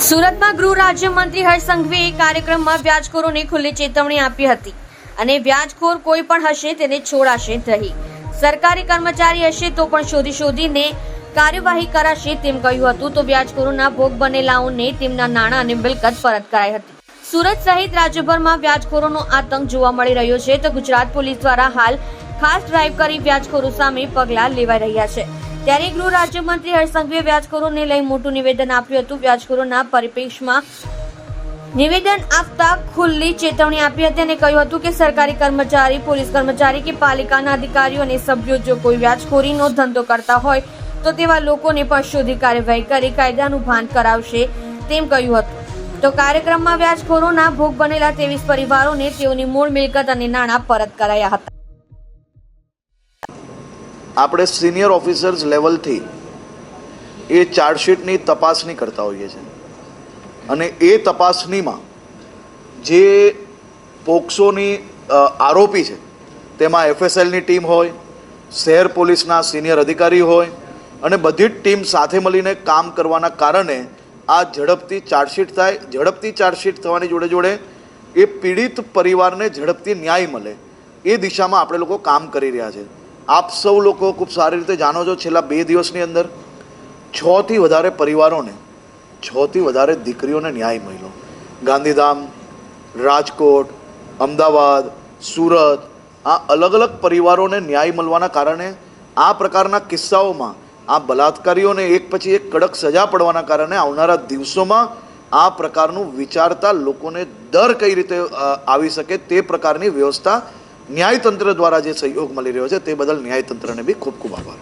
સુરતમાં ગૃહ રાજ્યમંત્રી હર્ષ સંઘવીએ કાર્યક્રમમાં વ્યાજખોરોને ખુલ્લી ચેતવણી આપી હતી અને વ્યાજખોર કોઈ પણ હશે તેને છોડાશે નહીં. સરકારી કર્મચારી હશે તો પણ શોધીને કાર્યવાહી કરાશે તેમ કહ્યું હતું. તો વ્યાજખોરોના ભોગ બનેલાઓને તેમના નાણાં અને મિલકત પરત કરાઈ હતી. સુરત સહિત રાજ્યભરમાં વ્યાજખોરોનો આતંક જોવા મળી રહ્યો છે તો ગુજરાત પોલીસ દ્વારા હાલ ખાસ ડ્રાઈવ કરી વ્યાજખોરો સામે પગલાં લેવાઈ રહ્યા છે. ત્યારે ગૃહ રાજ્યમંત્રી હર્ષ સંઘવીએ વ્યાજખોરોને લઈ મોટું નિવેદન આપ્યું હતું. વ્યાજખોરોના પરિપ્રેક્ષમાં નિવેદન આપતા ખુલ્લી ચેતવણી આપી હતી અને કહ્યું હતું કે સરકારી કર્મચારી, પોલીસ કર્મચારી કે પાલિકાના અધિકારીઓ અને સભ્યો જો કોઈ વ્યાજખોરીનો ધંધો કરતા હોય તો તેવા લોકોને પણ શોધી કાર્યવાહી કરી કાયદાનું ભાન કરાવશે તેમ કહ્યું હતું. તો કાર્યક્રમમાં વ્યાજખોરોના ભોગ બનેલા 23 પરિવારોને તેઓની મૂળ મિલકત અને નાણાં પરત કરાયા હતા. આપણે સિનિયર ઓફિસર્સ લેવલથી એ ચાર્જશીટની તપાસણી કરતા હોઈએ છીએ અને એ તપાસણીમાં જે પોક્સોની આરોપી છે તેમાં એફએસએલની ટીમ હોય, શહેર પોલીસના સિનિયર અધિકારી હોય અને બધી જ ટીમ સાથે મળીને કામ કરવાના કારણે આ ઝડપથી ચાર્જશીટ થાય. ઝડપથી ચાર્જશીટ થવાની જોડે જોડે એ પીડિત પરિવારને ઝડપથી ન્યાય મળે એ દિશામાં આપણે લોકો કામ કરી રહ્યા છે. આપ સૌ લોકો ખૂબ સારી રીતે જાણો છો, છેલ્લા 2 દિવસની અંદર 6 થી વધારે પરિવારોને, 6 થી વધારે દીકરીઓને ન્યાય મળ્યો. ગાંધીધામ, રાજકોટ, અમદાવાદ, સુરત, આ અલગ અલગ પરિવારોને ન્યાય મળવાના કારણે આ પ્રકારના કિસ્સાઓમાં આ બલાત્કારીઓને એક પછી એક કડક સજા પડવાના કારણે આવનારા દિવસોમાં આ પ્રકારનું વિચારતા લોકોને દર કઈ રીતે આવી શકે તે પ્રકારની વ્યવસ્થા ન્યાયતંત્ર દ્વારા જે સહયોગ મળી રહ્યો છે તે બદલ ન્યાયતંત્રને બી ખૂબ ખૂબ આભાર.